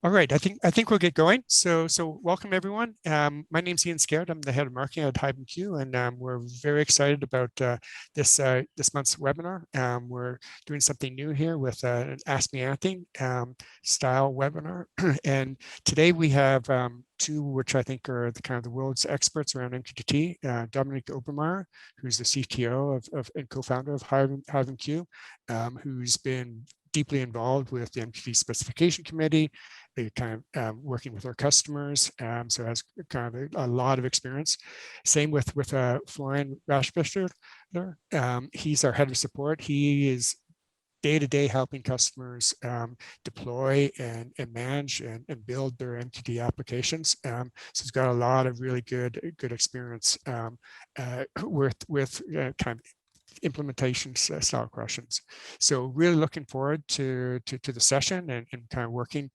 All right, I think we'll get going. So welcome everyone. My name's Ian Scared. I'm the head of marketing at HiveMQ, and we're very excited about this month's webinar. We're doing something new here with an Ask Me Anything style webinar, and today we have two, which I think are the world's experts around MQTT. Dominik Obermaier, who's the CTO of and co-founder of HiveMQ, who's been deeply involved with the MQTT Specification Committee, working with our customers, so has a lot of experience. Same with Florian Raschbichler. He's our head of support. He is day-to-day helping customers deploy and manage and build their MQTT applications. So he's got a lot of really good experience with implementation style questions. So really looking forward to the session and kind of working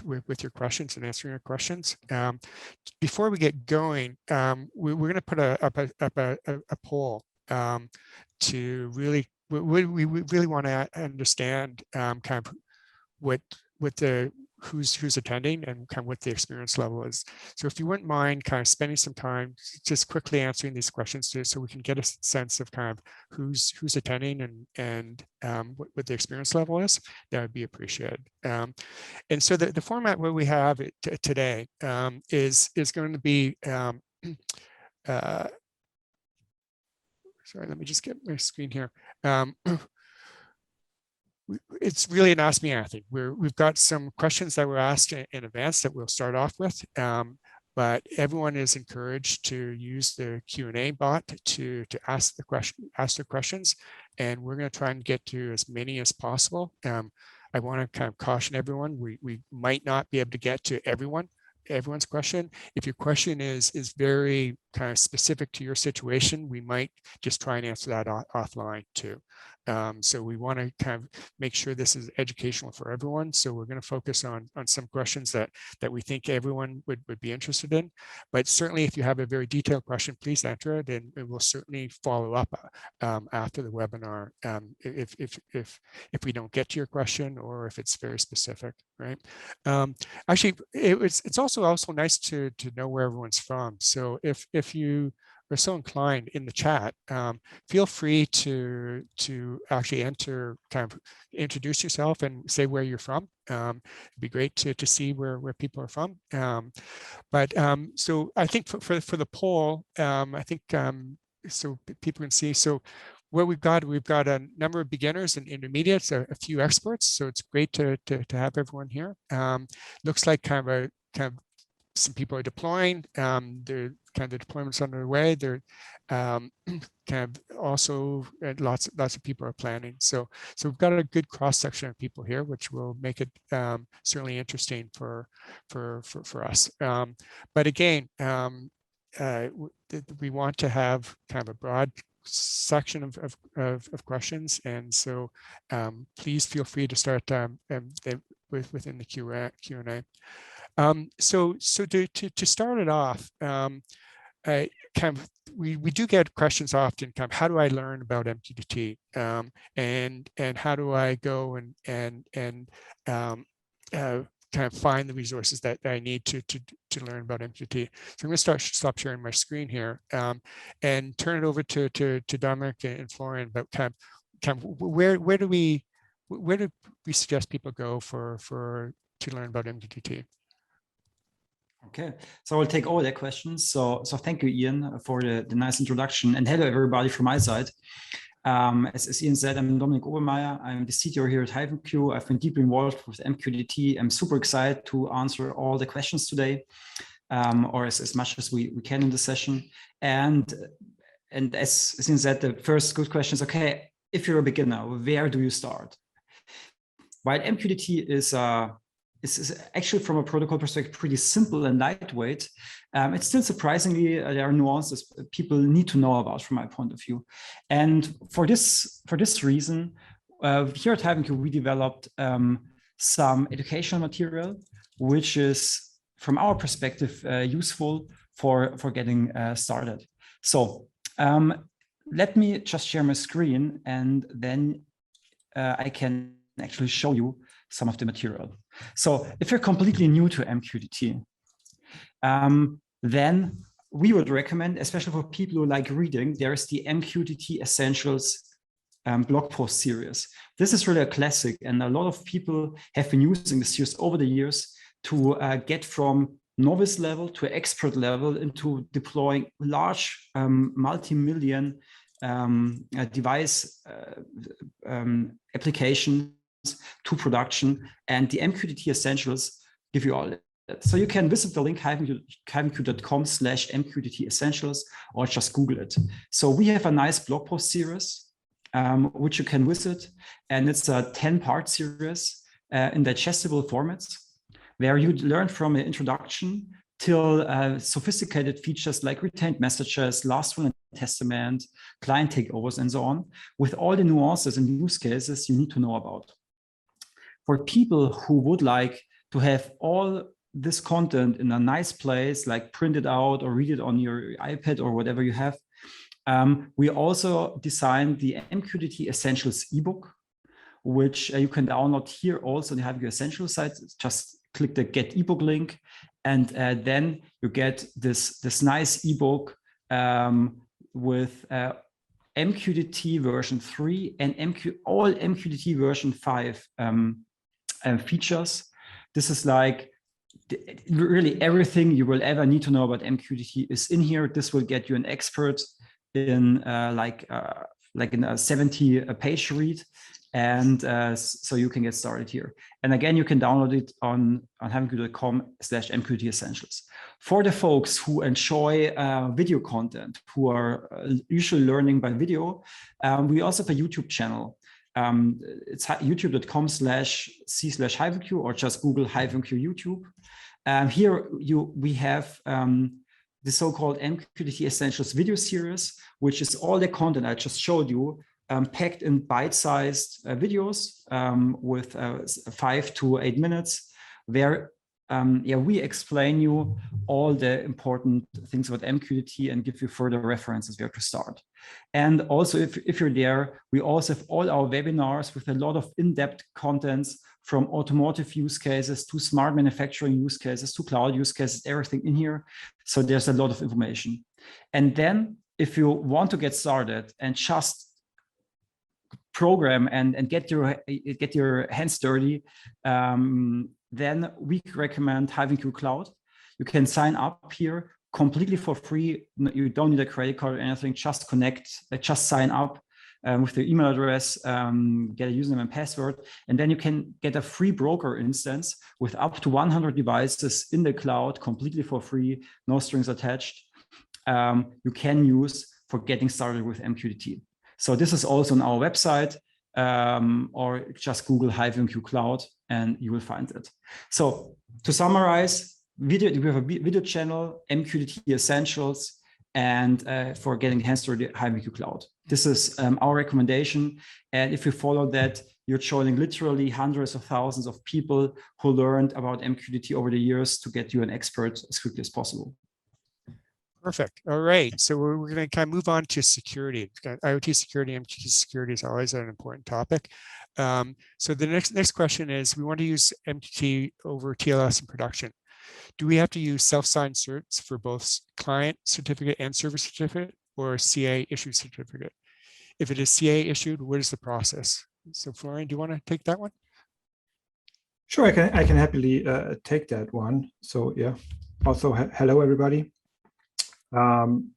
with your questions and answering your questions. Before we get going, we're going to put up a poll to really, we really want to understand kind of what the who's attending and kind of what the experience level is. So if you wouldn't mind kind of spending some time just quickly answering these questions so we can get a sense of kind of who's attending and what the experience level is, that would be appreciated. And so the format what we have today is going to be sorry, let me just get my screen here. It's really an Ask Me Anything. We've got some questions that were asked in advance that we'll start off with, but everyone is encouraged to use the Q&A bot to ask their questions, and we're going to try and get to as many as possible. I want to kind of caution everyone, we might not be able to get to everyone's question. If your question is very kind of specific to your situation, we might just try and answer that offline too. So we want to kind of make sure this is educational for everyone. So we're going to focus on some questions that we think everyone would be interested in. But certainly if you have a very detailed question, please enter it, and we'll certainly follow up after the webinar if we don't get to your question or if it's very specific, right? Actually, it's also nice to know where everyone's from. So if you are so inclined in the chat, feel free to actually kind of introduce yourself and say where you're from. It'd be great to see where people are from. So I think for the poll, I think so people can see. So what we've got a number of beginners and intermediates, a few experts. So it's great to have everyone here. Looks like kind of some people are deploying. They're kind of the deployments underway. They're kind of also lots of people are planning. So we've got a good cross section of people here, which will make it certainly interesting for us. But again, we want to have kind of a broad section of questions, and so please feel free to start within the Q&A. So to start it off, we do get questions often, kind of how do I learn about MQTT, and how do I go and kind of find the resources that I need to learn about MQTT. So I'm going to stop sharing my screen here and turn it over to Dominik and Florian about kind of where do we suggest people go to learn about MQTT. Okay, so I'll take all their questions. So thank you, Ian, for the nice introduction, and hello everybody from my side. As Ian said, I'm Dominik Obermaier. I'm the CTO here at HiveMQ. I've been deeply involved with MQTT. I'm super excited to answer all the questions today, or as much as we can in the session. And as Ian said, the first good question is, okay, if you're a beginner, where do you start? While MQTT is actually, from a protocol perspective, pretty simple and lightweight, it's still surprisingly, there are nuances people need to know about from my point of view. And for this reason, here at HiveMQ, we developed some educational material, which is, from our perspective, useful for getting started. So let me just share my screen, and then I can actually show you some of the material. So if you're completely new to MQTT, then we would recommend, especially for people who like reading, there's the MQTT Essentials blog post series. This is really a classic, and a lot of people have been using this series over the years to get from novice level to expert level into deploying large multi-million device applications to production. And the MQTT Essentials give you all that. So you can visit the link hivemq.com/MQTT Essentials, or just Google it. So we have a nice blog post series which you can visit, and it's a 10-part series in digestible formats, where you learn from an introduction till sophisticated features like retained messages, last will and testament, client takeovers, and so on, with all the nuances and use cases you need to know about. For people who would like to have all this content in a nice place, like print it out or read it on your iPad or whatever you have, we also designed the MQTT Essentials ebook, which you can download here also on the HiveMQ Essentials site. Just click the Get ebook link, and then you get this nice ebook with MQTT version 3 and all MQTT version 5 features. This is like really everything you will ever need to know about MQTT is in here. This will get you an expert in like in a 70-page read, and so you can get started here. And again, you can download it on hivemq.com/MQTT Essentials. For the folks who enjoy video content, who are usually learning by video, we also have a YouTube channel. It's youtube.com/c/HiveMQ, or just Google HiveMQ YouTube. Here we have the so-called MQTT Essentials video series, which is all the content I just showed you, packed in bite-sized videos with 5 to 8 minutes, where we explain you all the important things about MQTT and give you further references where to start. And also, if you're there, we also have all our webinars with a lot of in-depth contents, from automotive use cases to smart manufacturing use cases to cloud use cases, everything in here. So there's a lot of information. And then if you want to get started and just program and get your hands dirty, then we recommend HiveMQ Cloud. You can sign up here completely for free. You don't need a credit card or anything. Just connect, just sign up with your email address, get a username and password, and then you can get a free broker instance with up to 100 devices in the cloud, completely for free, no strings attached. You can use for getting started with MQTT. So this is also on our website, or just Google HiveMQ Cloud and you will find it. So to summarize, we have a video channel, MQTT Essentials, and for getting hands dirty, HiveMQ Cloud. This is our recommendation. And if you follow that, you're joining literally hundreds of thousands of people who learned about MQTT over the years to get you an expert as quickly as possible. Perfect. All right. So we're going to kind of move on to security. IoT security, MQTT security is always an important topic. So the next question is, we want to use MQTT over TLS in production. Do we have to use self-signed certs for both client certificate and server certificate, or CA issued certificate? If it is CA issued, what is the process? So Florian, do you want to take that one? Sure, I can happily take that one. So yeah, also hello everybody. And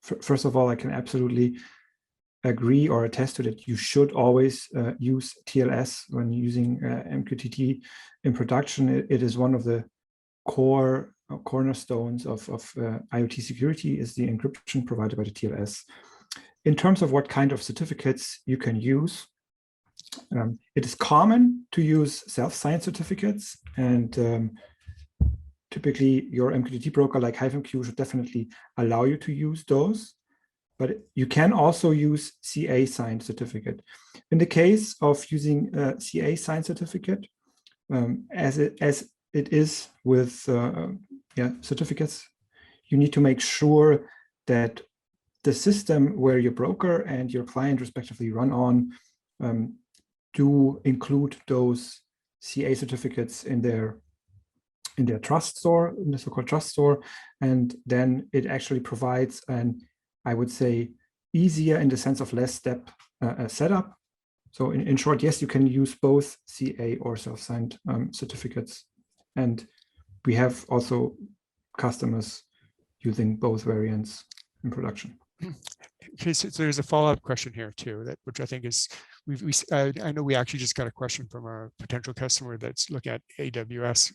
first of all, I can absolutely agree or attest to that you should always use TLS when using MQTT in production. It is one of the cornerstones of IoT security, is the encryption provided by the TLS. In terms of what kind of certificates you can use, it is common to use self-signed certificates, and typically your MQTT broker like HiveMQ should definitely allow you to use those, but you can also use CA signed certificate. In the case of using a CA signed certificate, as it is with certificates, you need to make sure that the system where your broker and your client respectively run on do include those CA certificates in their trust store, in the so-called trust store, and then it actually provides an, I would say, easier in the sense of less step setup. So in short, yes, you can use both CA or self-signed certificates, and we have also customers using both variants in production. Okay, so there's a follow-up question here too, which I think is, I know we actually just got a question from a potential customer that's looking at AWS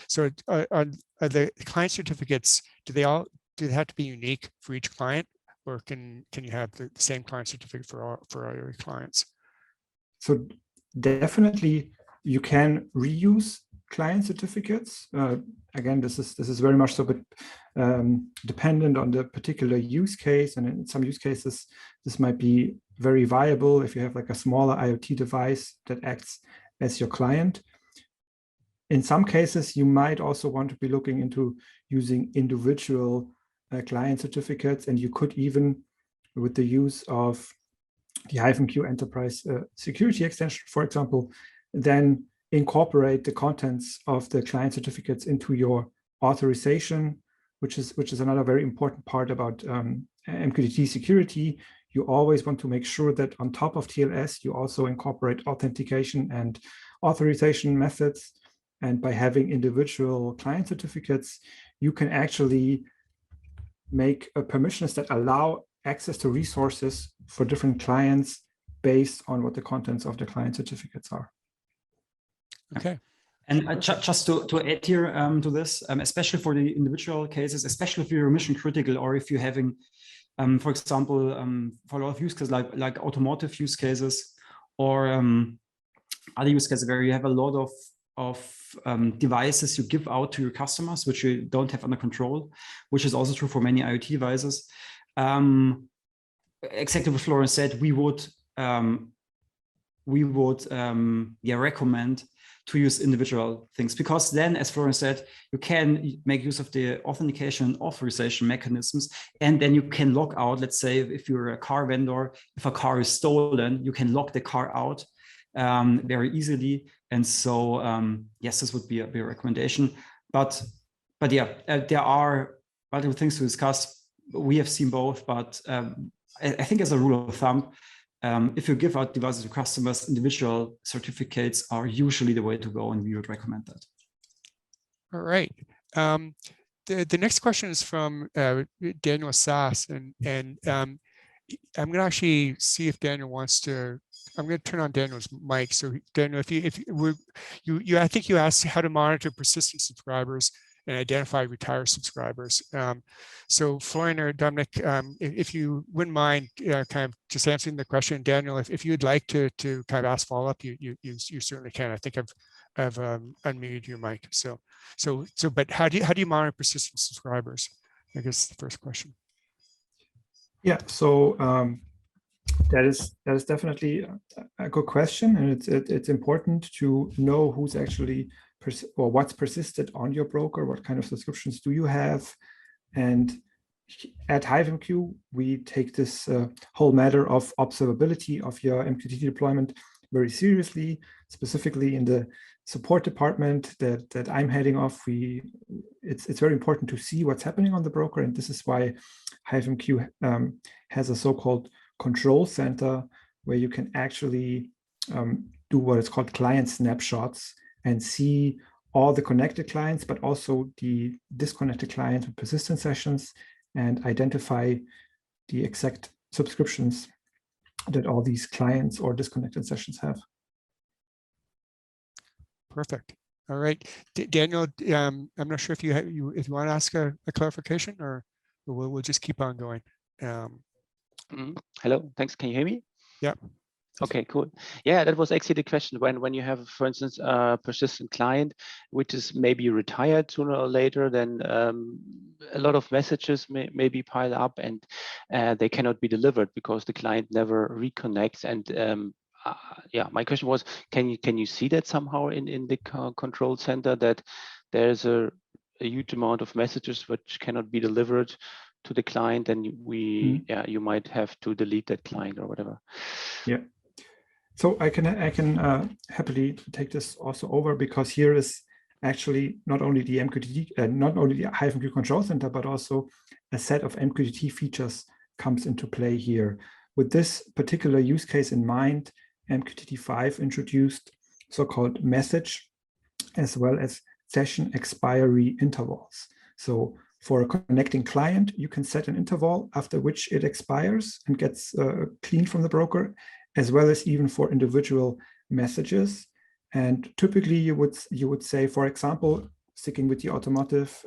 so on the client certificates, do they have to be unique for each client, or can you have the same client certificate for all your clients? So definitely you can reuse client certificates. Again, this is very much so, but dependent on the particular use case. And in some use cases, this might be very viable if you have like a smaller IoT device that acts as your client. In some cases, you might also want to be looking into using individual client certificates, and you could even, with the use of the HiveMQ Enterprise Security extension, for example, then incorporate the contents of the client certificates into your authorization, which is another very important part about MQTT security. You always want to make sure that on top of TLS, you also incorporate authentication and authorization methods. And by having individual client certificates, you can actually make permissions that allow access to resources for different clients based on what the contents of the client certificates are. Okay. And just to add here to this, especially for the individual cases, especially if you're mission critical, or if you're having, for example, for a lot of use cases like automotive use cases, or other use cases where you have a lot of devices you give out to your customers, which you don't have under control, which is also true for many IoT devices. Exactly what Florian said, we would recommend to use individual things, because then, as Florian said, you can make use of the authentication and authorization mechanisms, and then you can log out. Let's say if you're a car vendor, if a car is stolen, you can log the car out very easily. And so yes, this would be a recommendation. But yeah, there are multiple things to discuss. We have seen both, but I think as a rule of thumb, if you give out devices to customers, individual certificates are usually the way to go, and we would recommend that. All right. The next question is from Daniel Sass, and I'm going to actually see if Daniel wants to. I'm going to turn on Daniel's mic. So Daniel, I think you asked how to monitor persistent subscribers and identify retired subscribers. So Florian or Dominik, if you wouldn't mind kind of just answering the question, Daniel, if you'd like to kind of ask follow-up, you certainly can. I think I've unmuted your mic. But how do you monitor persistent subscribers? I guess the first question. Yeah, so that is definitely a good question, and it's important to know who's actually or what's persisted on your broker, what kind of subscriptions do you have. And at HiveMQ, we take this whole matter of observability of your MQTT deployment very seriously. Specifically in the support department that I'm heading off, it's very important to see what's happening on the broker, and this is why HiveMQ has a so-called control center where you can actually do what is called client snapshots and see all the connected clients, but also the disconnected clients with persistent sessions, and identify the exact subscriptions that all these clients or disconnected sessions have. Perfect. All right, Daniel, I'm not sure if you want to ask a clarification, or we'll just keep on going. Hello, thanks. Can you hear me? Yeah. Okay, cool. Yeah, that was actually the question. When you have, for instance, a persistent client, which is maybe retired sooner or later, then a lot of messages maybe pile up, and they cannot be delivered because the client never reconnects. And yeah, my question was, can you see that somehow in the control center, that there's a huge amount of messages which cannot be delivered to the client, and you might have to delete that client or whatever? Yeah. So I can happily take this also over, because here is actually not only the MQTT, not only the HiveMQ Control Center, but also a set of MQTT features comes into play here. With this particular use case in mind, MQTT 5 introduced so-called message as well as session expiry intervals. So for a connecting client, you can set an interval after which it expires and gets cleaned from the broker, as well as even for individual messages. And typically you would say, for example, sticking with the automotive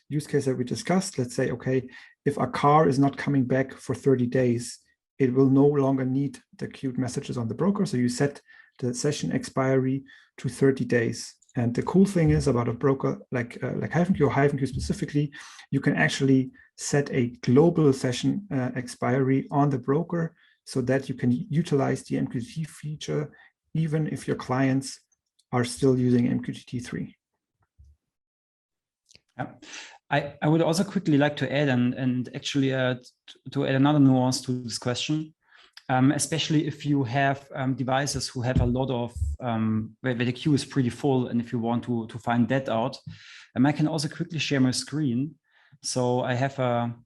use case that we discussed, let's say, okay, if a car is not coming back for 30 days, it will no longer need the queued messages on the broker. So you set the session expiry to 30 days. And the cool thing is about a broker like HiveMQ or HiveMQ specifically, you can actually set a global session expiry on the broker so that you can utilize the MQTT feature even if your clients are still using MQTT 3. Yeah. I would also quickly like to add and actually to add another nuance to this question, especially if you have devices who have a lot of, where the queue is pretty full, and if you want to find that out, I can also quickly share my screen. So I have I'm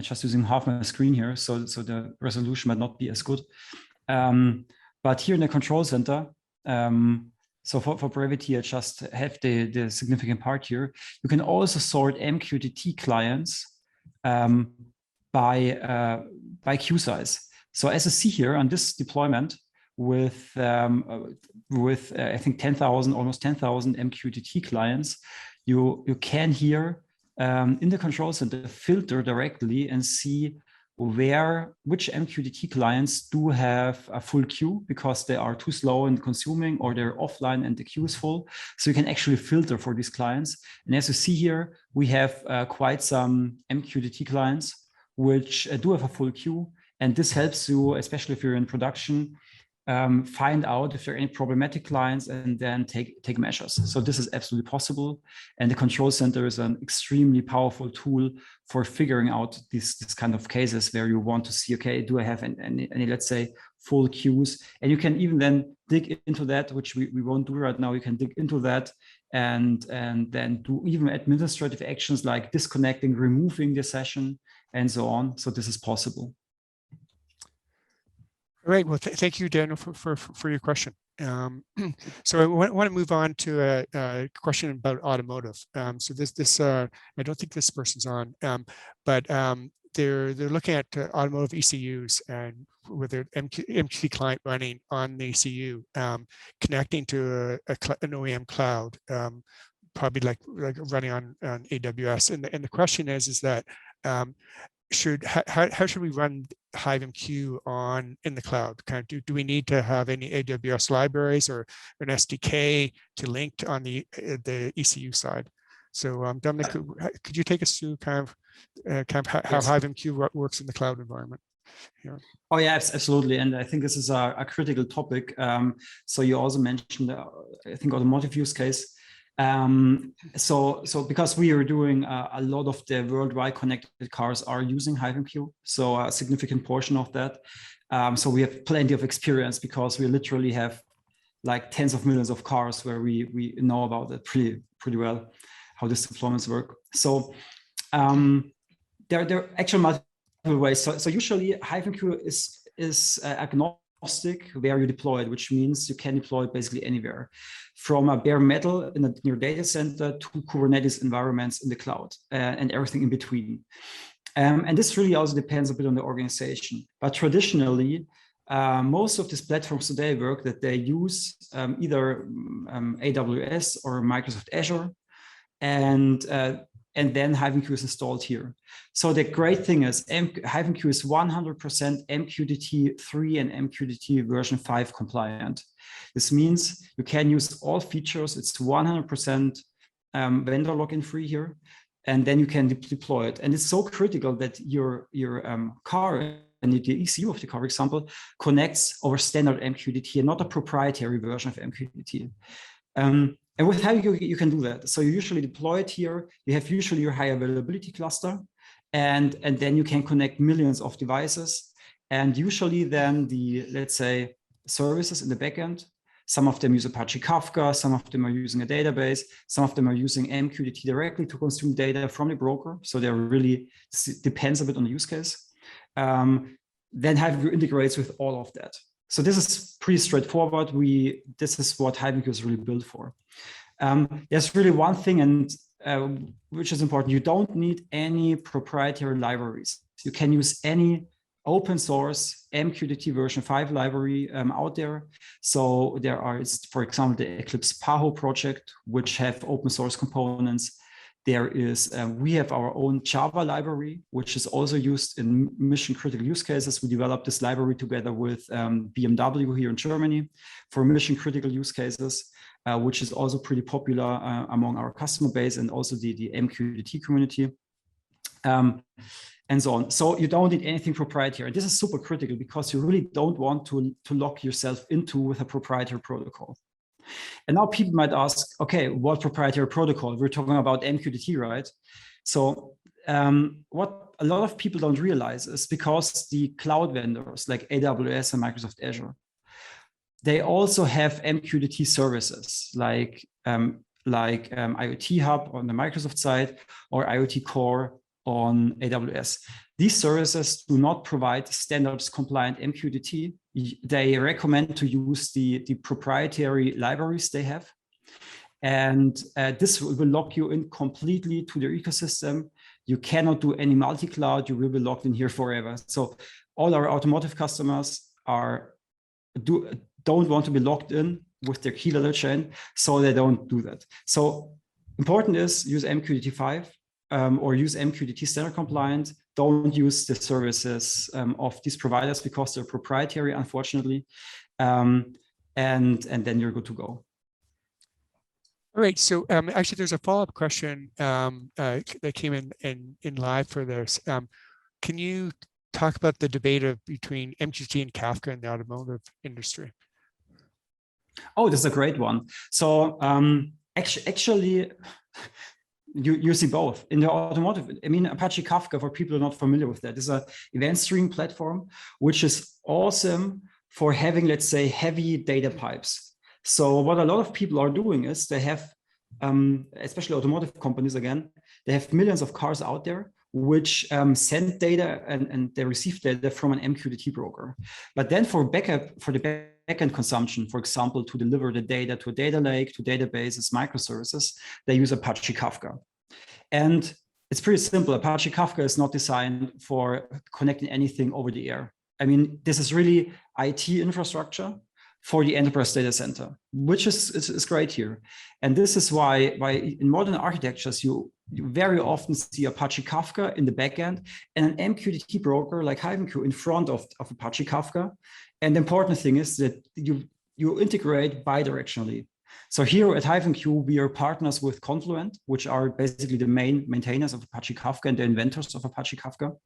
just using half my screen here, so the resolution might not be as good. But here in the control center, so for brevity, I just have the significant part here. You can also sort MQTT clients by queue size. So as you see here on this deployment with I think 10,000, almost 10,000 MQTT clients, you can here in the control center filter directly and see which MQTT clients do have a full queue because they are too slow in consuming, or they're offline and the queue is full. So you can actually filter for these clients. And as you see here, we have quite some MQTT clients which do have a full queue. And this helps you, especially if you're in production, find out if there are any problematic clients and then take measures. So this is absolutely possible. And the control center is an extremely powerful tool for figuring out this kind of cases where you want to see, okay, do I have any let's say, full queues? And you can even then dig into that, which we won't do right now. You can dig into that and then do even administrative actions like disconnecting, removing the session, and so on. So this is possible. Great. Well, thank you, Daniel, for your question. So I want to move on to a question about automotive. So this I don't think this person's on, but they're looking at automotive ECUs and with their MQTT client running on the ECU, connecting to an OEM cloud, probably like running on AWS. And the question is that how should we run HiveMQ in the cloud? Kind of do we need to have any AWS libraries or an SDK to link on the ECU side? So Dominik, could you take us through kind of how HiveMQ works in the cloud environment? Here. Oh yeah, absolutely. And I think this is a critical topic. So you also mentioned, I think, automotive use case. So because we are doing a lot of the worldwide connected cars are using HiveMQ, so a significant portion of that. So we have plenty of experience because we literally have like tens of millions of cars where we know about it pretty well, how these deployments work. So there are actually multiple ways. So usually HiveMQ is agnostic where you deploy it, which means you can deploy it basically anywhere, from a bare metal in your data center to Kubernetes environments in the cloud and everything in between. And this really also depends a bit on the organization. But traditionally, most of these platforms today work that they use either AWS or Microsoft Azure, and then HiveMQ is installed here. So the great thing is HiveMQ is 100% MQTT 3 and MQTT version 5 compliant. This means you can use all features. It's 100% vendor login free here, and then you can deploy it. And it's so critical that your car and the ECU of the car, for example, connects over standard MQTT and not a proprietary version of MQTT. And with HiveMQ, you can do that. So you usually deploy it here. You have usually your high availability cluster, and then you can connect millions of devices. And usually then let's say, services in the backend. Some of them use Apache Kafka, some of them are using a database, some of them are using MQTT directly to consume data from the broker. So they're really, depends a bit on the use case. Then HiveMQ integrates with all of that. So this is pretty straightforward. This is what HiveMQ is really built for. There's really one thing, and which is important. You don't need any proprietary libraries. You can use any open source MQTT version 5 library out there. So there are, for example, the Eclipse PAHO project, which have open source components. There is, we have our own Java library, which is also used in mission critical use cases. We developed this library together with BMW here in Germany for mission critical use cases, which is also pretty popular among our customer base and also the MQTT community. And so on. So you don't need anything proprietary. This is super critical because you really don't want to lock yourself into with a proprietary protocol. And now people might ask, okay, what proprietary protocol? We're talking about MQTT, right? So what a lot of people don't realize is because the cloud vendors like AWS and Microsoft Azure, they also have MQTT services like IoT Hub on the Microsoft side or IoT Core on AWS. These services do not provide standards compliant MQTT. They recommend to use the proprietary libraries they have. And this will lock you in completely to their ecosystem. You cannot do any multi-cloud. You will be locked in here forever. So all our automotive customers don't want to be locked in with their key value chain, so they don't do that. So important is use MQTT 5. Or use MQTT standard compliant. Don't use the services of these providers because they're proprietary, unfortunately, and then you're good to go. All right. So actually, there's a follow-up question that came in live for this. Can you talk about the debate between MQTT and Kafka in the automotive industry? Oh, this is a great one. So actually. You see both in the automotive. I mean, Apache Kafka, for people who are not familiar with that, is an event streaming platform, which is awesome for having, let's say, heavy data pipes. So what a lot of people are doing is they have, especially automotive companies, again, they have millions of cars out there which send data and they receive data from an MQTT broker. But then for backup, for the backend consumption, for example, to deliver the data to a data lake, to databases, microservices, they use Apache Kafka. And it's pretty simple. Apache Kafka is not designed for connecting anything over the air. I mean, this is really IT infrastructure for the enterprise data center, which is great here. And this is why in modern architectures, you very often see Apache Kafka in the backend and an MQTT broker like HiveMQ in front of Apache Kafka. And the important thing is that you integrate bidirectionally. So here at HiveMQ, we are partners with Confluent, which are basically the main maintainers of Apache Kafka and the inventors of Apache Kafka.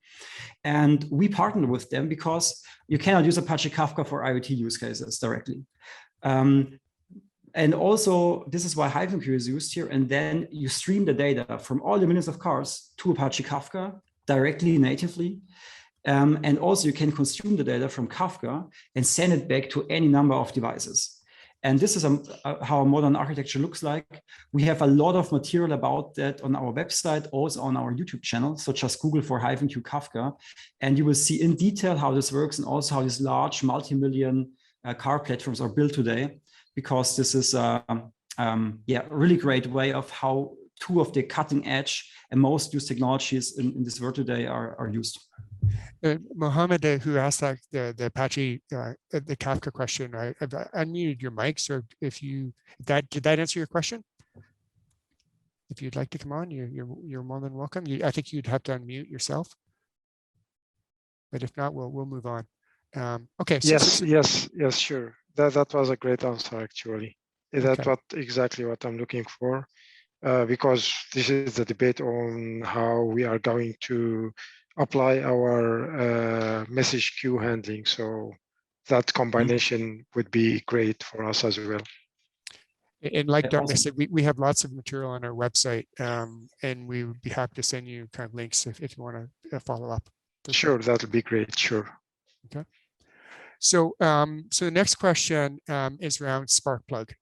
And we partner with them because you cannot use Apache Kafka for IoT use cases directly. And also, this is why HiveMQ is used here. And then you stream the data from all the millions of cars to Apache Kafka directly, natively. And also you can consume the data from Kafka and send it back to any number of devices. And this is how a modern architecture looks like. We have a lot of material about that on our website, also on our YouTube channel. So just Google for HiveMQ Kafka, and you will see in detail how this works and also how these large multi-million car platforms are built today, because this is a really great way of how two of the cutting edge and most used technologies in this world today are used. Mohammed, who asked that the Apache, the Kafka question, I've unmuted your mic. So if did that answer your question? If you'd like to come on, you're more than welcome. I think you'd have to unmute yourself. But if not, we'll move on. Okay. Yes, sure. That was a great answer, actually. That's exactly what I'm looking for, because this is the debate on how we are going to apply our message queue handling. So that combination would be great for us as well. And like Dominik said, we have lots of material on our website, and we would be happy to send you kind of links if you want to follow up. Sure, that'll be great. Sure. Okay. So, so the next question is around Sparkplug,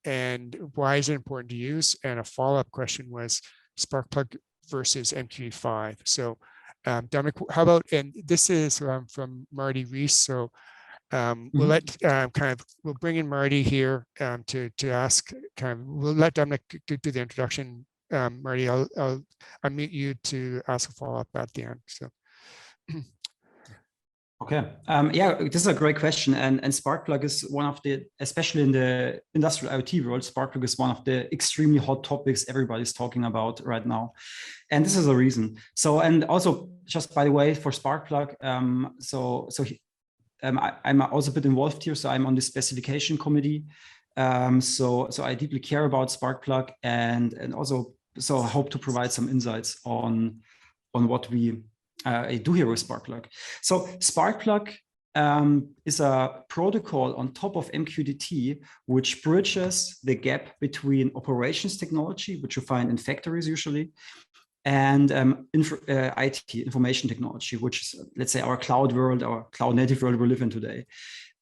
and why is it important to use? And a follow-up question was Sparkplug versus MQTT 5. So, Dominik, how about, and this is from Marty Reese. So, we'll let we'll bring in Marty here to ask. We'll let Dominik do the introduction. Marty, I'll unmute you to ask a follow-up at the end. So. Okay. Yeah, this is a great question. And Sparkplug is one of the, especially in the industrial IoT world, Sparkplug is one of the extremely hot topics everybody's talking about right now. And this is a reason. So, and also just by the way, for Sparkplug, I'm also a bit involved here. So I'm on the specification committee. So I deeply care about Sparkplug and also, so I hope to provide some insights on what we do here with Sparkplug. So Sparkplug is a protocol on top of MQTT, which bridges the gap between operations technology, which you find in factories usually, and IT, information technology, which is, let's say, our cloud world, our cloud native world we live in today.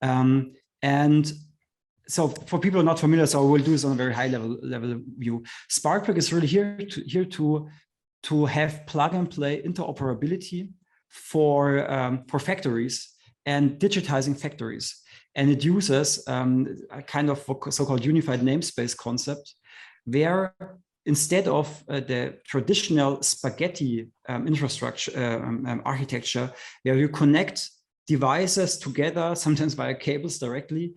And so for people not familiar, so we'll do this on a very high level view. Sparkplug is really here to have plug and play interoperability for factories and digitizing factories. And it uses a kind of so-called unified namespace concept, where instead of the traditional spaghetti infrastructure architecture, where you connect devices together, sometimes via cables directly,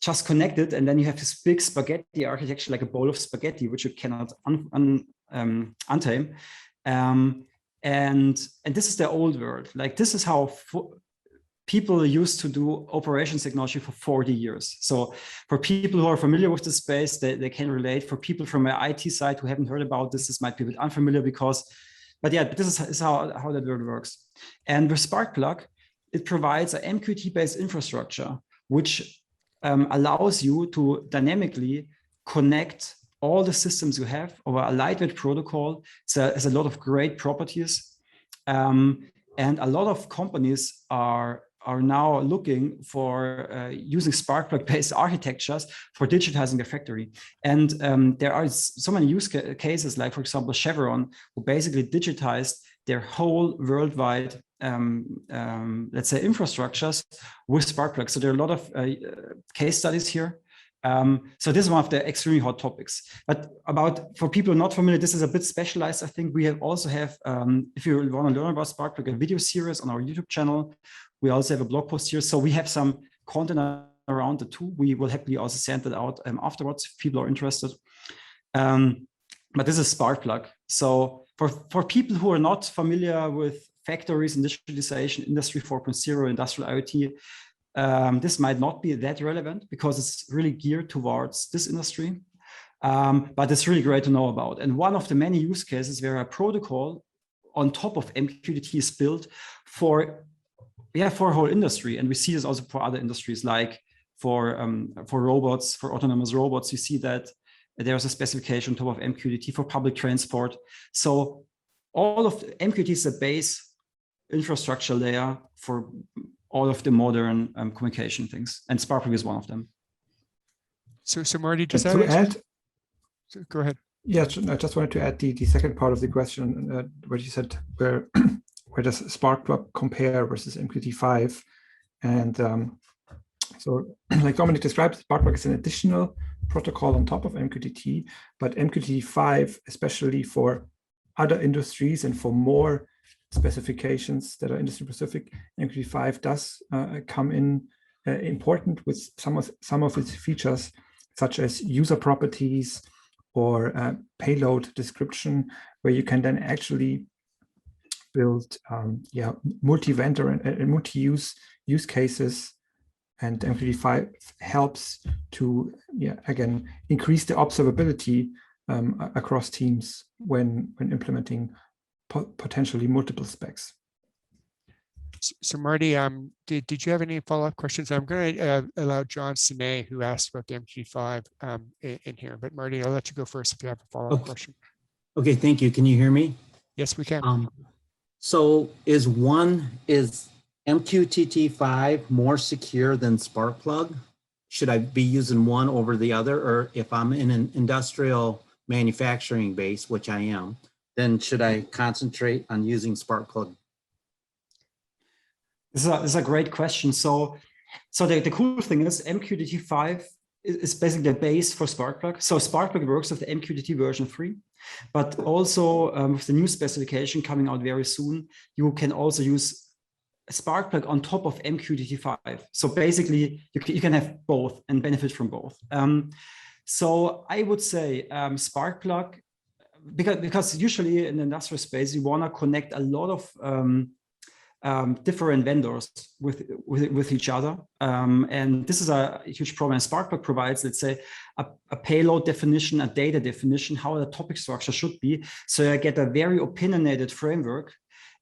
just connect it, and then you have this big spaghetti architecture, like a bowl of spaghetti, which you cannot untame. And this is the old world. Like, this is how people used to do operations technology for 40 years. So for people who are familiar with the space, they can relate. For people from an IT side who haven't heard about this, this might be a bit unfamiliar but yeah, this is how that world works. And with Sparkplug, it provides an MQTT-based infrastructure, which allows you to dynamically connect all the systems you have over a lightweight protocol. So it's a lot of great properties. And a lot of companies are now looking for using Sparkplug-based architectures for digitizing their factory. And there are so many use cases, like, for example, Chevron, who basically digitized their whole worldwide, let's say, infrastructures with Sparkplug. So there are a lot of case studies here. So this is one of the extremely hot topics. But for people not familiar, this is a bit specialized. I think we also have, if you want to learn about Sparkplug, a video series on our YouTube channel. We also have a blog post here. So we have some content around the two. We will happily also send that out afterwards if people are interested. But this is Sparkplug. So for people who are not familiar with factories and digitalization, Industry 4.0, industrial IoT, this might not be that relevant because it's really geared towards this industry, but it's really great to know about. And one of the many use cases where a protocol on top of MQTT is built for a whole industry. And we see this also for other industries, like for robots, for autonomous robots. You see that there's a specification on top of MQTT for public transport. So all of the MQTT is a base infrastructure layer for all of the modern communication things, and Sparkplug is one of them. So Marty, does that add? Go ahead. Yeah, I just wanted to add the second part of the question, where you said where does Sparkplug compare versus MQTT 5? And so, like Dominik described, Sparkplug is an additional protocol on top of MQTT, but MQTT 5, especially for other industries and for more specifications that are industry specific, MQTT 5 does come in important with some of its features, such as user properties or payload description, where you can then actually build multi-vendor and multi-use cases. And MQTT 5 helps to again increase the observability across teams when implementing potentially multiple specs. So Marty, did you have any follow-up questions? I'm going to allow John Sinet, who asked about the MQTT 5 in here. But Marty, I'll let you go first if you have a follow-up question. Okay, thank you. Can you hear me? Yes, we can. So is MQTT 5 more secure than Sparkplug? Should I be using one over the other? Or if I'm in an industrial manufacturing base, which I am, then should I concentrate on using Sparkplug? This is a great question. So the cool thing is MQTT 5 is basically the base for Sparkplug. So Sparkplug works with the MQTT version 3, but also with the new specification coming out very soon, you can also use Sparkplug on top of MQTT 5. So basically you can have both and benefit from both. So I would say Sparkplug, because usually in the industrial space, you want to connect a lot of different vendors with each other. And this is a huge problem. Sparkplug provides, let's say, a payload definition, a data definition, how the topic structure should be. So you get a very opinionated framework,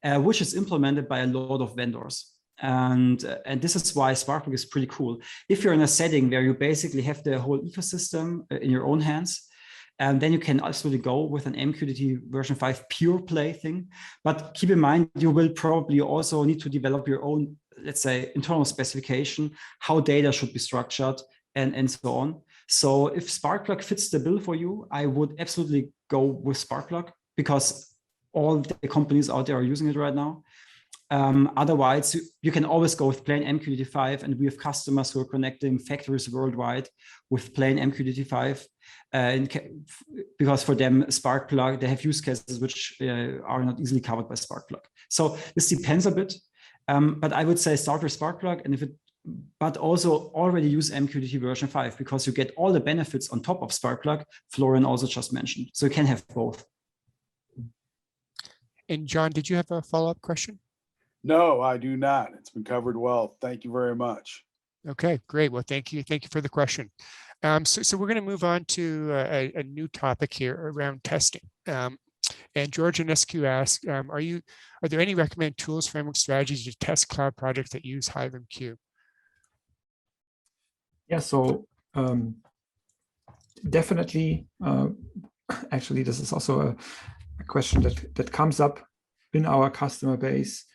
which is implemented by a lot of vendors. And this is why Sparkplug is pretty cool. If you're in a setting where you basically have the whole ecosystem in your own hands, and then you can absolutely go with an MQTT version 5 pure play thing. But keep in mind, you will probably also need to develop your own, let's say, internal specification, how data should be structured and so on. So if Sparkplug fits the bill for you, I would absolutely go with Sparkplug because all the companies out there are using it right now. Otherwise, you can always go with plain MQTT 5, and we have customers who are connecting factories worldwide with plain MQTT 5. Because for them, Sparkplug, they have use cases which are not easily covered by Sparkplug. So this depends a bit, but I would say start with Sparkplug, but also already use MQTT version 5 because you get all the benefits on top of Sparkplug. Florian also just mentioned, so you can have both. And John, did you have a follow-up question? No, I do not. It's been covered well. Thank you very much. Okay, great. Well, thank you. Thank you for the question. So we're going to move on to a new topic here around testing. And George and SQ asked, are there any recommended tools, framework, strategies to test cloud projects that use HiveMQ? Yeah, so definitely, actually, this is also a question that comes up in our customer base.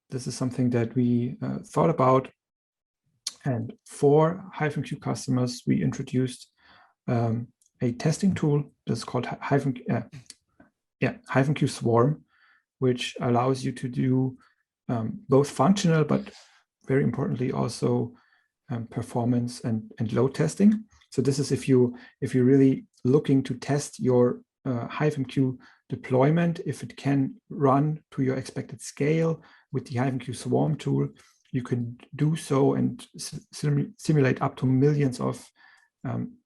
This is something that we thought about. And for HiveMQ customers, we introduced a testing tool that's called HiveMQ Swarm, which allows you to do both functional, but very importantly also performance and load testing. So this is if you're really looking to test your HiveMQ deployment, if it can run to your expected scale with the HiveMQ Swarm tool, you can do so and simulate up to millions of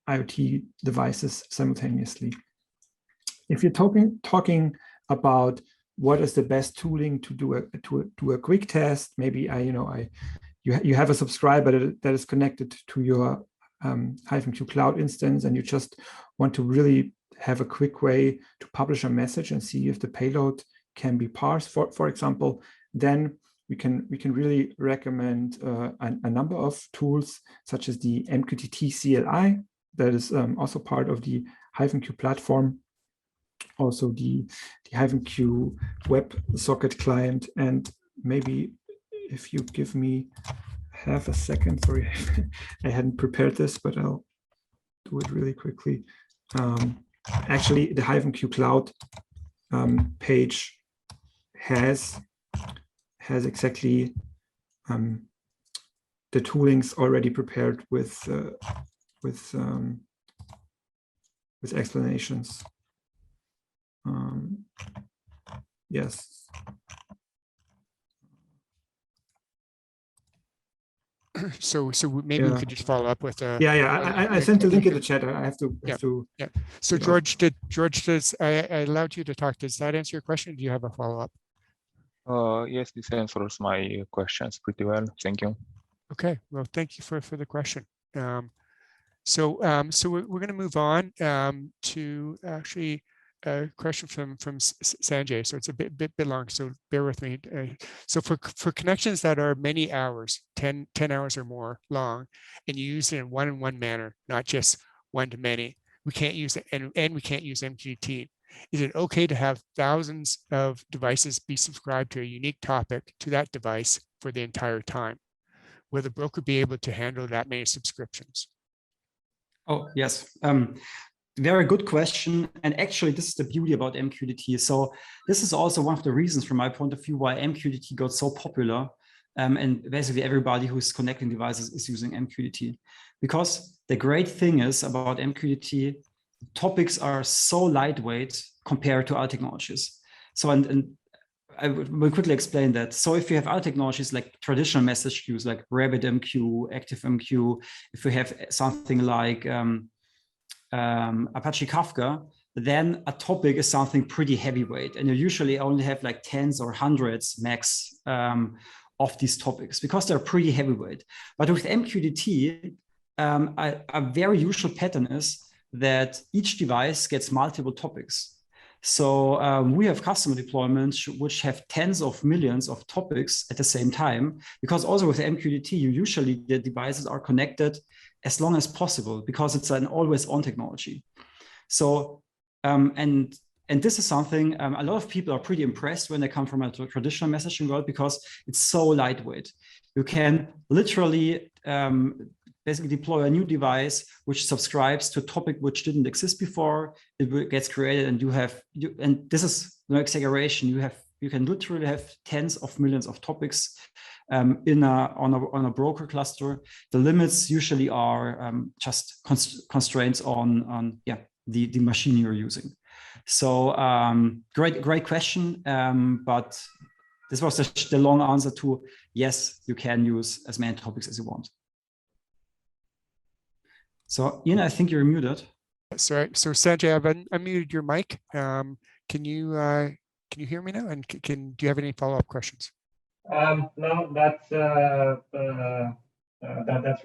IoT devices simultaneously. If you're talking about what is the best tooling to do a quick test, maybe you have a subscriber that is connected to your HiveMQ Cloud instance, and you just want to really have a quick way to publish a message and see if the payload can be parsed, for example, then we can really recommend a number of tools, such as the MQTT CLI, that is also part of the HiveMQ platform, also the HiveMQ WebSocket client, and maybe if you give me half a second, sorry, I hadn't prepared this, but I'll do it really quickly. Actually, the HiveMQ Cloud page has exactly the toolings already prepared with explanations. Yes. So maybe we could just follow up with I sent the link in the chat. I have to. Yeah. So George, I allowed you to talk. Does that answer your question? Do you have a follow-up? Yes, this answers my questions pretty well. Thank you. Okay. Well, thank you for the question. So we're going to move on to actually a question from Sanjay. So it's a bit long, so bear with me. So for connections that are many hours, 10 hours or more long, and you use it in one-on-one manner, not just one-to-many, we can't use it, and we can't use MQTT. Is it okay to have thousands of devices be subscribed to a unique topic to that device for the entire time? Will the broker be able to handle that many subscriptions? Oh, yes. Very good question. And actually, this is the beauty about MQTT. So this is also one of the reasons from my point of view why MQTT got so popular. And basically everybody who's connecting devices is using MQTT. Because the great thing is about MQTT, topics are so lightweight compared to other technologies. So, and I will quickly explain that. So if you have other technologies like traditional message queues, like RabbitMQ, ActiveMQ, if we have something like Apache Kafka, then a topic is something pretty heavyweight. And you usually only have like tens or hundreds max of these topics because they're pretty heavyweight. But with MQTT, a very usual pattern is that each device gets multiple topics. So we have customer deployments which have tens of millions of topics at the same time, because also with MQTT, usually the devices are connected as long as possible because it's an always on technology. So, and this is something a lot of people are pretty impressed when they come from a traditional messaging world because it's so lightweight. You can literally basically deploy a new device which subscribes to a topic which didn't exist before. It gets created, and and this is no exaggeration. You can literally have tens of millions of topics on a broker cluster. The limits usually are just constraints on the machine you're using. So great question, but this was the long answer to yes, you can use as many topics as you want. So Ian, I think you're muted. Sorry, so Sanjay, I've unmuted your mic. Can you hear me now? And do you have any follow-up questions? No, that's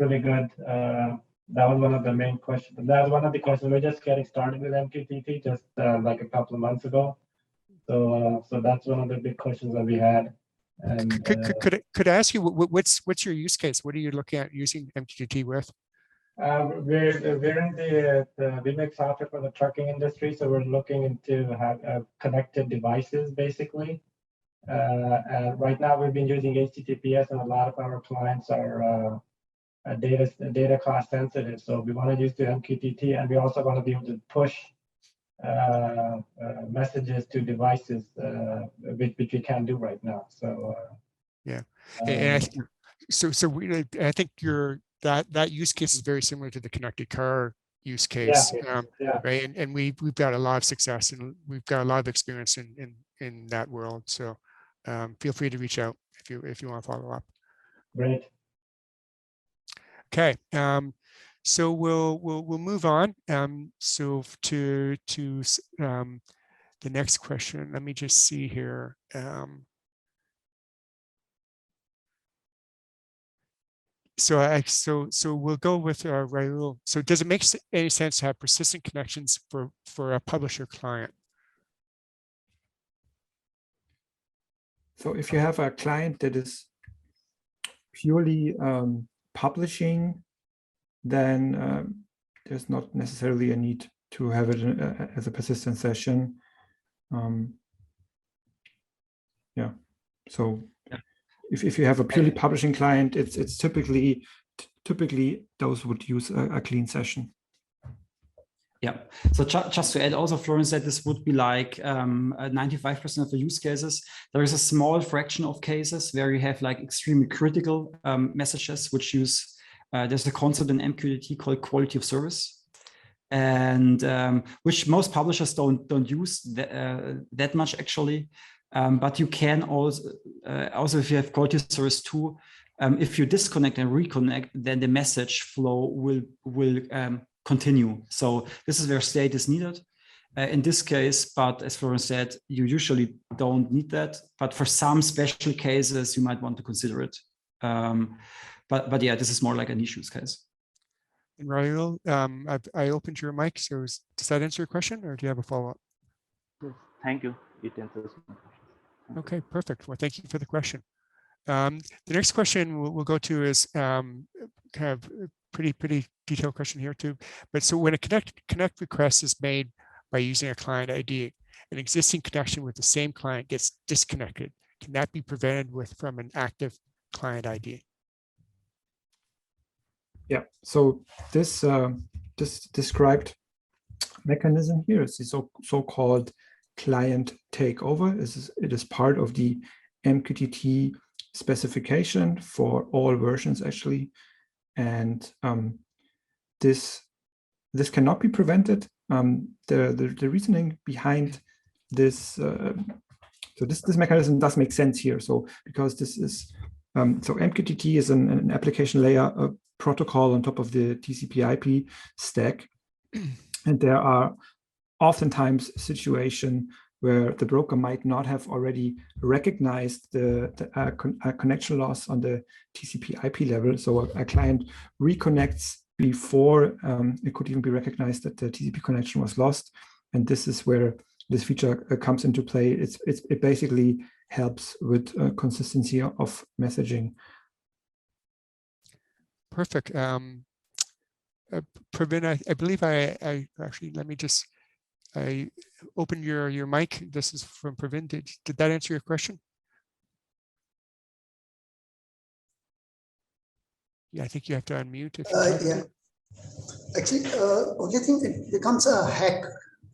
really good. That was one of the main questions. That was one of the questions. We're just getting started with MQTT just like a couple of months ago. So that's one of the big questions that we had. And could I ask you what's your use case? What are you looking at using MQTT with? We're in we make software for the trucking industry, so we're looking into have connected devices basically. And right now we've been using HTTPS, and a lot of our clients are data class sensitive. So we want to use the MQTT, and we also want to be able to push messages to devices, which we can't do right now. So yeah, and I think that use case is very similar to the connected car use case, right? And we've got a lot of success, and we've got a lot of experience in that world. So feel free to reach out if you want to follow up. Great. Okay, so we'll move on. So to the next question. Let me just see here. So we'll go with Raul. So does it make any sense to have persistent connections for a publisher client? So if you have a client that is purely publishing, then there's not necessarily a need to have it as a persistent session. Yeah. So if you have a purely publishing client, it's typically those would use a clean session. Yeah. So just to add, also Florian said this would be like 95% of the use cases. There is a small fraction of cases where you have like extremely critical messages which use. There's a concept in MQTT called quality of service, and which most publishers don't use that much actually. But you can also if you have quality of service too, if you disconnect and reconnect, then the message flow will continue. So this is where state is needed in this case. But as Florian said, you usually don't need that. But for some special cases, you might want to consider it. But yeah, this is more like a niche use case. And Raul, I opened your mic. So does that answer your question, or do you have a follow-up? Thank you. It answers my question. Okay, perfect. Well, thank you for the question. The next question we'll go to is kind of a pretty detailed question here too. But so when a connect request is made by using a client ID, an existing connection with the same client gets disconnected, can that be prevented from an active client ID? Yeah, so this described mechanism here is the so-called client takeover. It is part of the MQTT specification for all versions actually, and this cannot be prevented. The reasoning behind this, so this mechanism does make sense here. So because this is so MQTT is an application layer protocol on top of the TCP/IP stack, and there are oftentimes situations where the broker might not have already recognized the connection loss on the TCP/IP level. So a client reconnects before it could even be recognized that the TCP connection was lost. And this is where this feature comes into play. It basically helps with consistency of messaging. Perfect. Pravin, I believe I actually, let me just, I opened your mic. This is from Pravin. Did that answer your question? Yeah, I think you have to unmute. If you yeah. Actually, only thing, it becomes a hack.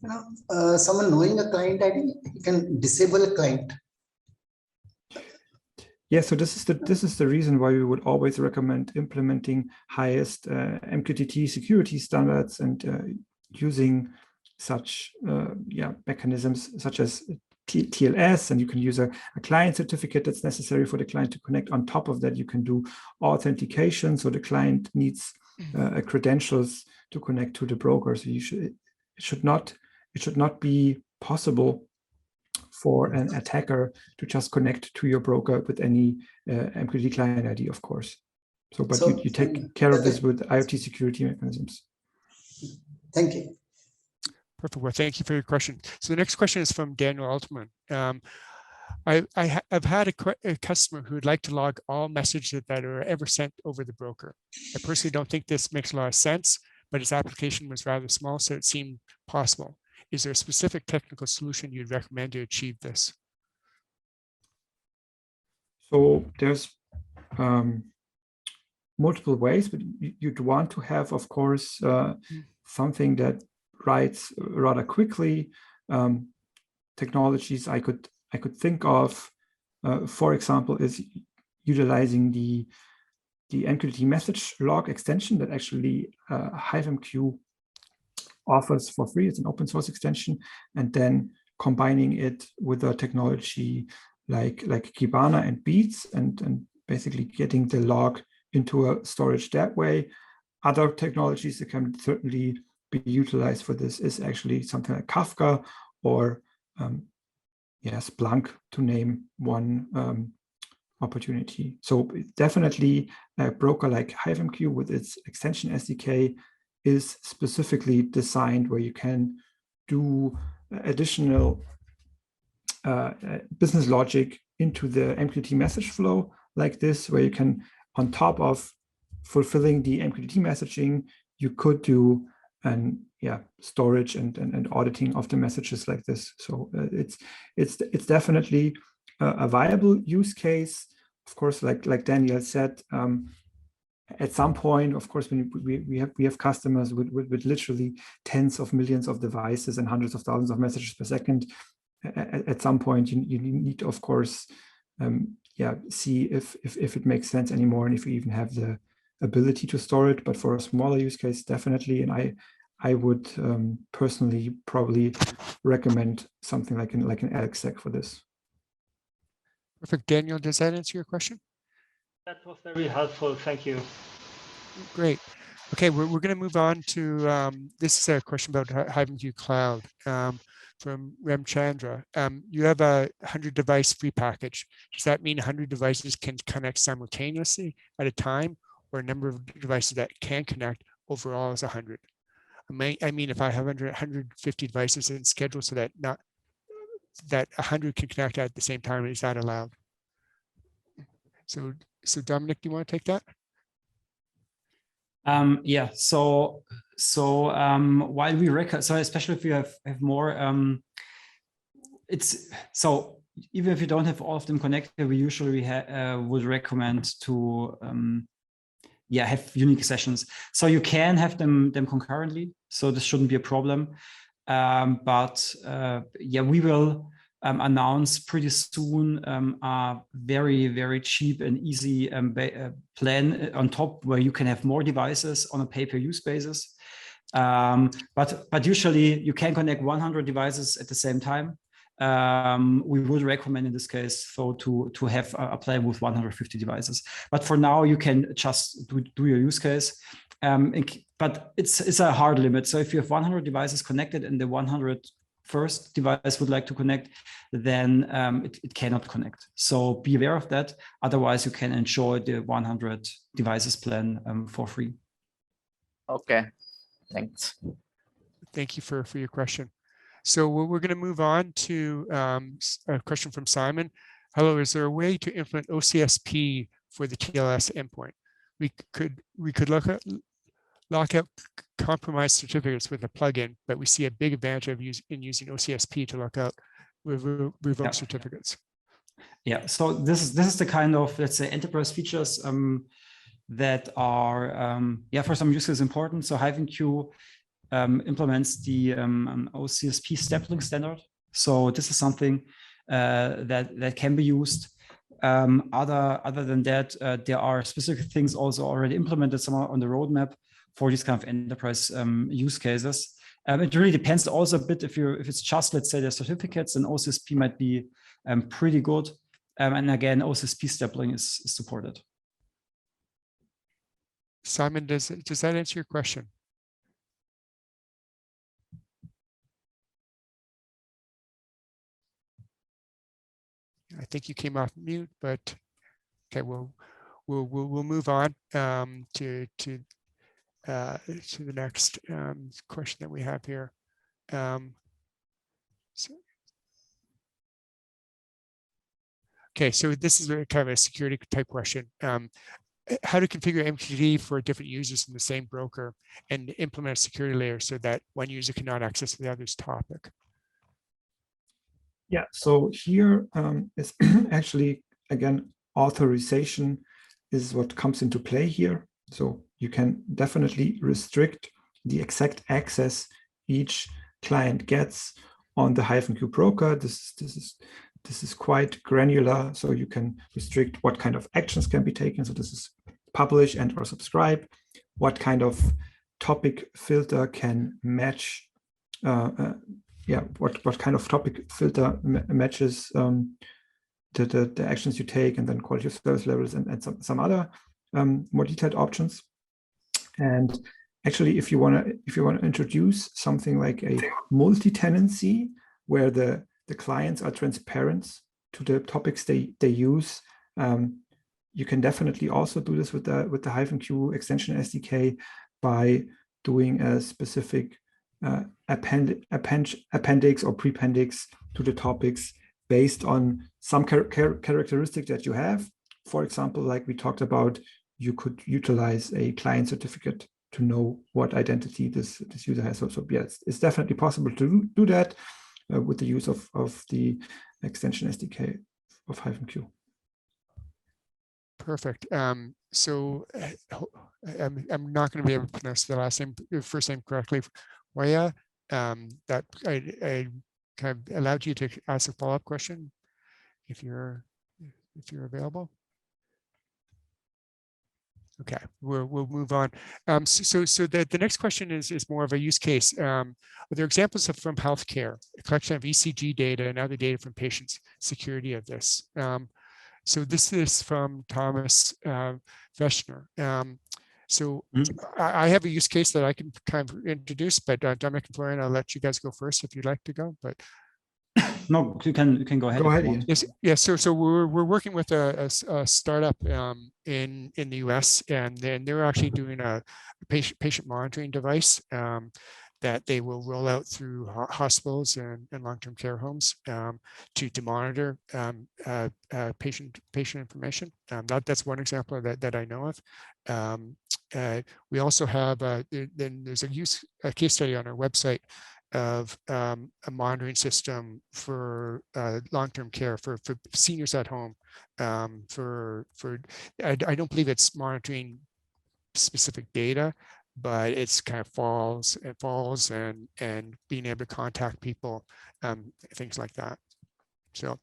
You know, someone knowing a client ID, he can disable a client. Yeah, so this is the reason why we would always recommend implementing highest MQTT security standards and using such mechanisms such as TLS, and you can use a client certificate that's necessary for the client to connect. On top of that, you can do authentication, so the client needs credentials to connect to the broker. So it should not be possible for an attacker to just connect to your broker with any MQTT client ID, of course. So, but you take care of this with IoT security mechanisms. Thank you. Perfect. Well, thank you for your question. So the next question is from Daniel Altman. I've had a customer who would like to log all messages that are ever sent over the broker. I personally don't think this makes a lot of sense, but his application was rather small, so it seemed possible. Is there a specific technical solution you'd recommend to achieve this? So there's multiple ways, but you'd want to have, of course, something that writes rather quickly. Technologies I could think of, for example, is utilizing the MQTT message log extension that actually HiveMQ offers for free. It's an open source extension, and then combining it with a technology like Kibana and Beats, and basically getting the log into a storage that way. Other technologies that can certainly be utilized for this is actually something like Kafka or Splunk, to name one opportunity. So definitely a broker like HiveMQ with its extension SDK is specifically designed where you can do additional business logic into the MQTT message flow like this, where you can, on top of fulfilling the MQTT messaging, you could do storage and auditing of the messages like this. So it's definitely a viable use case. Of course, like Daniel said, at some point, of course, when we have customers with literally tens of millions of devices and hundreds of thousands of messages per second. At some point, you need, of course, see if it makes sense anymore, and if you even have the ability to store it. But for a smaller use case, definitely, and I would personally probably recommend something like an LXSec for this. Perfect. Daniel, does that answer your question? That was very helpful. Thank you. Great. Okay, we're going to move on to this is a question about HiveMQ Cloud from Remchandra. You have a 100 device free package. Does that mean 100 devices can connect simultaneously at a time, or a number of devices that can connect overall is 100? I mean, if I have 150 devices in schedule so that 100 can connect at the same time, is that allowed? So Dominik, do you want to take that? So while we record, so especially if you have more it's so even if you don't have all of them connected, we usually would recommend to have unique sessions. So you can have them concurrently. So this shouldn't be a problem. But we will announce pretty soon a very, very cheap and easy plan on top where you can have more devices on a pay-per-use basis. But usually you can connect 100 devices at the same time. We would recommend in this case to have a plan with 150 devices. But for now, you can just do your use case. But it's a hard limit. So if you have 100 devices connected and the 101st device would like to connect, then it cannot connect. So be aware of that. Otherwise, you can enjoy the 100 devices plan for free. Okay, thanks. Thank you for your question. So we're going to move on to a question from Simon. Hello, is there a way to implement OCSP for the TLS endpoint? We could lock out compromised certificates with a plugin, but we see a big advantage of using OCSP to lock out revoke certificates. Yeah, so this is the kind of, let's say, enterprise features that are for some use cases important. So HiveMQ implements the OCSP step link standard. So this is something that can be used. Other than that, there are specific things also already implemented somewhere on the roadmap for these kind of enterprise use cases. It really depends also a bit if it's just, let's say, the certificates, and OCSP might be pretty good. And again, OCSP step link is supported. Simon, does that answer your question? I think you came off mute, but okay, we'll move on to the next question that we have here. So this is kind of a security type question. How to configure MQTT for different users in the same broker and implement a security layer so that one user cannot access the other's topic? Yeah, so here is actually, again, authorization is what comes into play here. So you can definitely restrict the exact access each client gets on the HiveMQ broker. This is quite granular, so you can restrict what kind of actions can be taken. So this is publish and or subscribe, what kind of topic filter can match what kind of topic filter matches the actions you take, and then quality of service levels and some other more detailed options. And actually, if you want to introduce something like a multi-tenancy where the clients are transparent to the topics they use, you can definitely also do this with the HiveMQ extension SDK by doing a specific appendix or prependix to the topics based on some characteristic that you have. For example, like we talked about, you could utilize a client certificate to know what identity this user has. So yeah, it's definitely possible to do that with the use of the extension SDK of HiveMQ. Perfect. So I'm not going to be able to pronounce the first name correctly. Waya, that I kind of allowed you to ask a follow-up question if you're available. Okay, we'll move on. So the next question is more of a use case. Are there examples from healthcare, a collection of ECG data and other data from patients, security of this? So this is from Thomas Veschner. So I have a use case that I can kind of introduce, but Dominik and Florian, I'll let you guys go first if you'd like to go. But no, you can go ahead. Go ahead. Yes. So we're working with a startup in the US, and then they're actually doing a patient monitoring device that they will roll out through hospitals and long-term care homes to monitor patient information. That's one example that I know of. We also have then there's a case study on our website of a monitoring system for long-term care for seniors at home. I don't believe it's monitoring specific data, but it's kind of falls and being able to contact people, things like that. So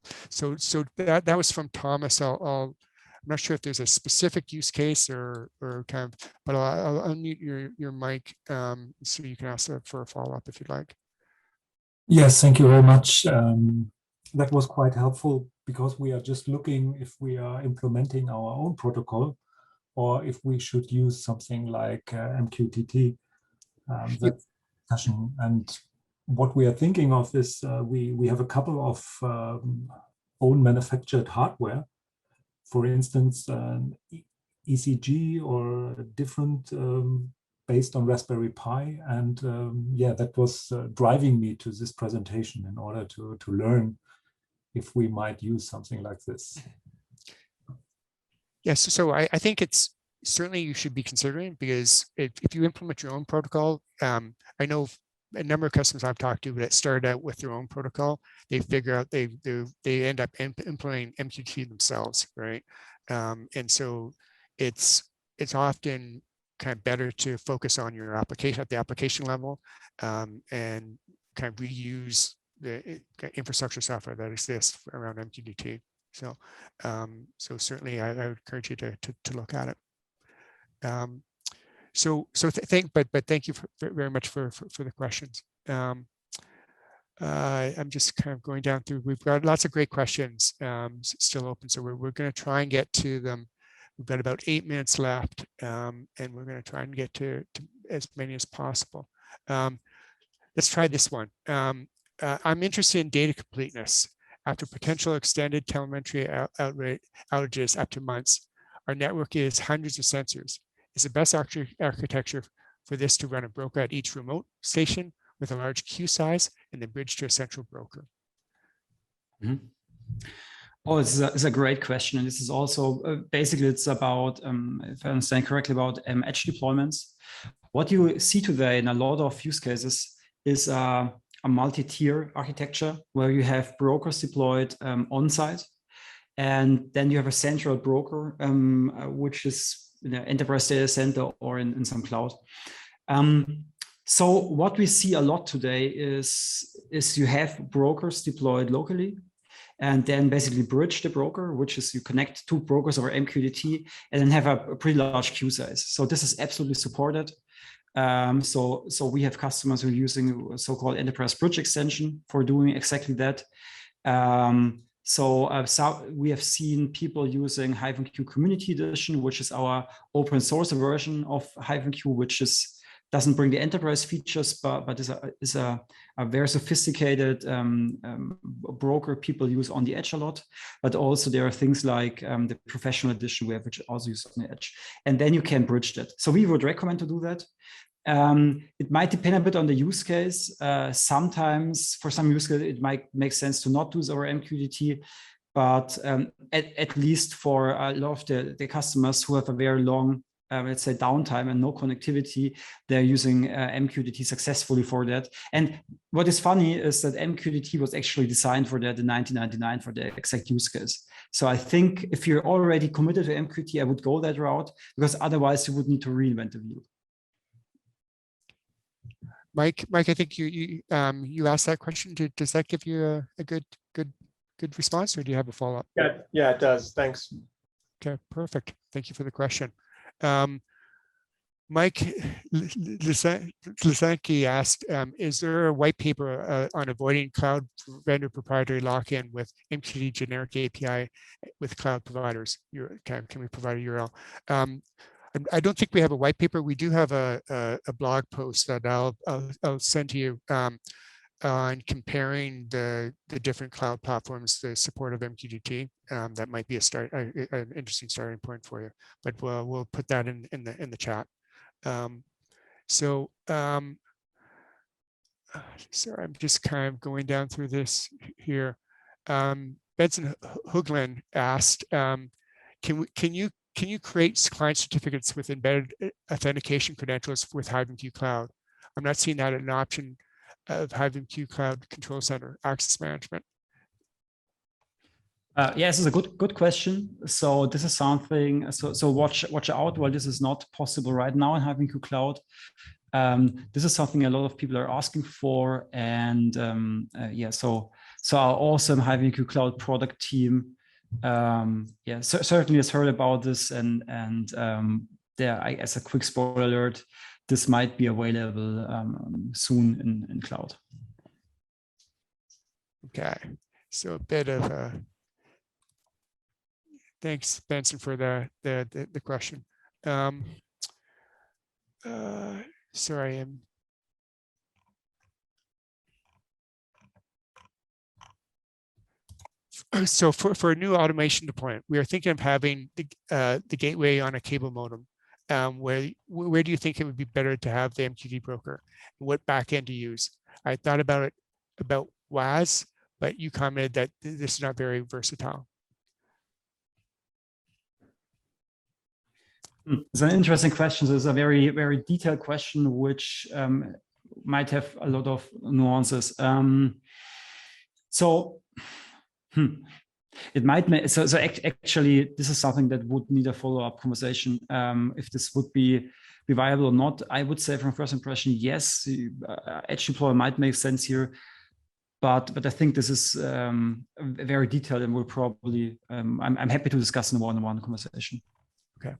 that was from Thomas. I'm not sure if there's a specific use case or kind of, but I'll unmute your mic so you can ask for a follow-up if you'd like. Yes, thank you very much. That was quite helpful because we are just looking if we are implementing our own protocol or if we should use something like MQTT. That discussion. And what we are thinking of is we have a couple of own manufactured hardware. For instance, ECG or different based on Raspberry Pi. And yeah, that was driving me to this presentation in order to learn if we might use something like this. Yes, so I think it's certainly you should be considering, because if you implement your own protocol, I know a number of customers I've talked to that started out with their own protocol, they figure out they end up implementing MQTT themselves, right? And so it's often kind of better to focus on your application at the application level, and kind of reuse the infrastructure software that exists around MQTT. So so certainly I would encourage you to look at it. Thank you very much for the questions. I'm just kind of going down through. We've got lots of great questions still open, so we're going to try and get to them. We've got about 8 minutes left, and we're going to try and get to as many as possible. Let's try this one. I'm interested in data completeness. After potential extended telemetry outages up to months, our network is hundreds of sensors. Is the best architecture for this to run a broker at each remote station with a large queue size and then bridge to a central broker? Mm-hmm. Oh, it's a great question. And this is also basically it's about, if I understand correctly, about edge deployments. What you see today in a lot of use cases is a multi-tier architecture where you have brokers deployed on-site, and then you have a central broker, which is in an enterprise data center or in some cloud. So what we see a lot today is you have brokers deployed locally, and then basically bridge the broker, which is you connect two brokers over MQTT and then have a pretty large queue size. So this is absolutely supported. So we have customers who are using a so-called enterprise bridge extension for doing exactly that. So we have seen people using HiveMQ Community Edition, which is our open source version of HiveMQ, which doesn't bring the enterprise features, but is a very sophisticated broker people use on the edge a lot. But also there are things like the professional edition we have, which also use on the edge. And then you can bridge that. So we would recommend to do that. It might depend a bit on the use case. Sometimes for some use case, it might make sense to not use our MQTT, but at least for a lot of the customers who have a very long, let's say, downtime and no connectivity, they're using MQTT successfully for that. And what is funny is that MQTT was actually designed for that in 1999 for the exact use case. So I think if you're already committed to MQTT, I would go that route, because otherwise you would need to reinvent the wheel. Mike, I think you asked that question. Does that give you a good response, or do you have a follow-up? Yeah, it does. Thanks. Okay, perfect. Thank you for the question. Mike Lisanki asked, is there a white paper on avoiding cloud vendor proprietary lock-in with MQTT generic API with cloud providers? Can we provide a URL? I don't think we have a white paper. We do have a blog post that I'll send to you on comparing the different cloud platforms, the support of MQTT. That might be an interesting starting point for you. But we'll put that in the chat. Sorry, I'm just kind of going down through this here. Benson Hooglin asked, can you create client certificates with embedded authentication credentials with HiveMQ Cloud? I'm not seeing that an option HiveMQ Cloud Control Center access management? Yeah, this is a good question. So this is something. So watch out. While this is not possible right now in HiveMQ Cloud, this is something a lot of people are asking for. And yeah, so our awesome HiveMQ Cloud product team, yeah, certainly has heard about this. And there, as a quick spoiler alert, this might be available soon in cloud. Okay, so a bit of a. Thanks, Benson, for the question. Sorry, so for a new automation deployment, we are thinking of having the gateway on a cable modem. Where do you think it would be better to have the MQTT broker? What backend to use? I thought about WAS, but you commented that this is not very versatile. It's an interesting question. So it's a very, very detailed question, which might have a lot of nuances. It might make so actually this is something that would need a follow-up conversation if this would be viable or not. I would say from first impression, yes, edge deploy might make sense here, but I think this is very detailed and we'll probably I'm happy to discuss in a one-on-one conversation. Okay.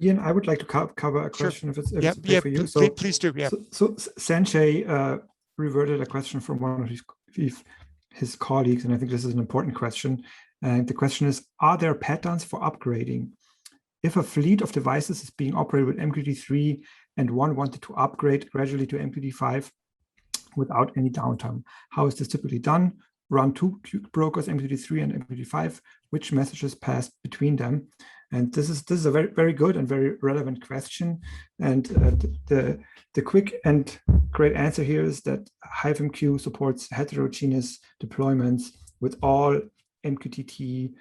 Ian, I would like to cover a question if it's okay for you. So please do. Yeah. So Sanjay reverted a question from one of his colleagues, and I think this is an important question. And the question is, are there patterns for upgrading? If a fleet of devices is being operated with MQTT 3 and one wanted to upgrade gradually to MQTT 5 without any downtime, how is this typically done? Run two brokers, MQTT 3 and MQTT 5, which messages pass between them? And this is a very, very good and very relevant question. And the quick and great answer here is that HiveMQ supports heterogeneous deployments with all MQTT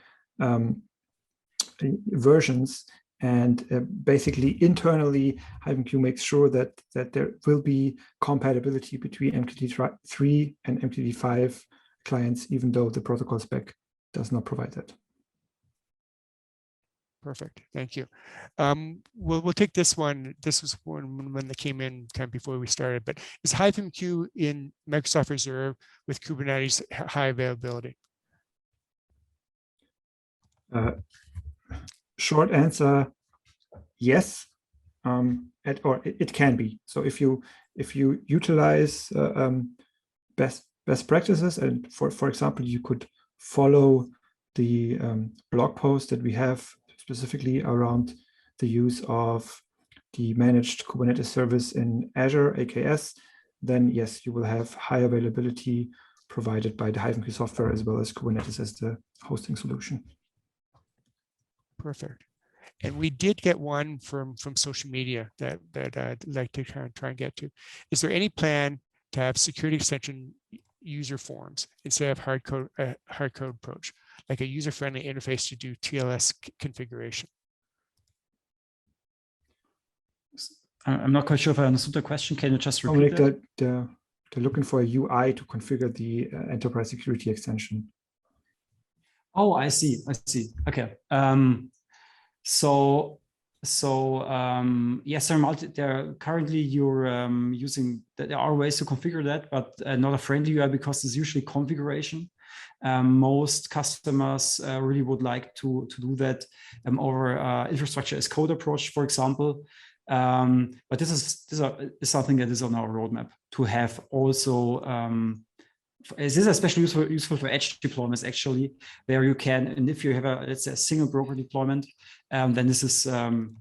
versions. And basically, internally, HiveMQ makes sure that there will be compatibility between MQTT 3 and MQTT 5 clients, even though the protocol spec does not provide that. Perfect. Thank you. We'll take this one. This was one that came in kind of before we started, but is HiveMQ in Microsoft Azure with Kubernetes high availability? Short answer, yes, or it can be. So if you utilize best practices, and for example, you could follow the blog post that we have specifically around the use of the managed Kubernetes service in Azure, AKS, then yes, you will have high availability provided by the HiveMQ software as well as Kubernetes as the hosting solution. Perfect. And we did get one from social media that I'd like to kind of try and get to. Is there any plan to have security extension user forms instead of hard code approach, like a user-friendly interface to do TLS configuration? I'm not quite sure if I understood the question. Can you just repeat that? They're looking for a UI to configure the enterprise security extension. Oh, I see. Okay. Yes, they're currently you're using. There are ways to configure that, but not a friendly UI because it's usually configuration. Most customers really would like to do that over infrastructure as code approach, for example. But this is something that is on our roadmap to have also. This is especially useful for edge deployments, actually, where you can, and if you have let's say a single broker deployment, then this is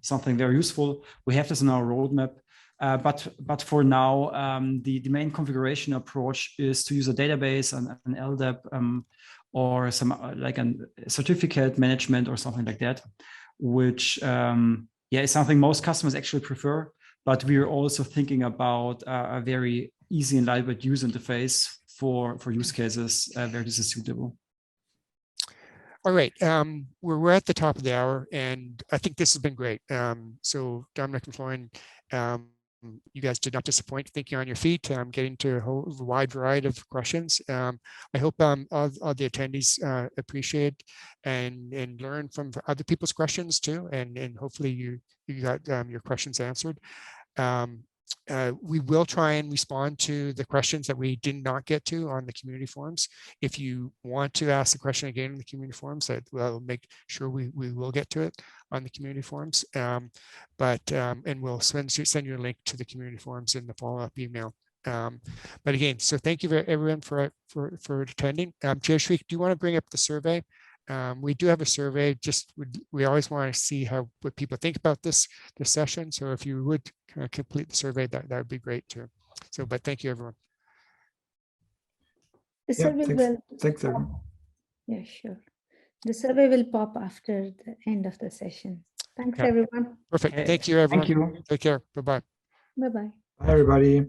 something very useful. We have this on our roadmap, but for now, the main configuration approach is to use a database, an LDAP, or some like a certificate management or something like that, which is something most customers actually prefer. But we are also thinking about a very easy and lightweight user interface for use cases where this is suitable. All right, we're at the top of the hour, and I think this has been great. So Dominik and Florian, you guys did not disappoint, thinking on your feet, getting to a whole wide variety of questions. I hope all the attendees appreciate and learn from other people's questions too, and hopefully you got your questions answered. We will try and respond to the questions that we did not get to on the community forums. If you want to ask the question again in the community forums, that we'll make sure we will get to it on the community forums. And we'll send you a link to the community forums in the follow-up email. But again, so thank you everyone for attending. Jayashri, do you want to bring up the survey? We do have a survey. We always want to see what people think about this session. So if you would complete the survey, that would be great too. So, but thank you everyone. The survey thanks everyone. Yeah, sure. The survey will pop after the end of the session. Thanks everyone. Perfect. Thank you everyone. Thank you. Take care. Bye-bye. Bye-bye. Bye everybody.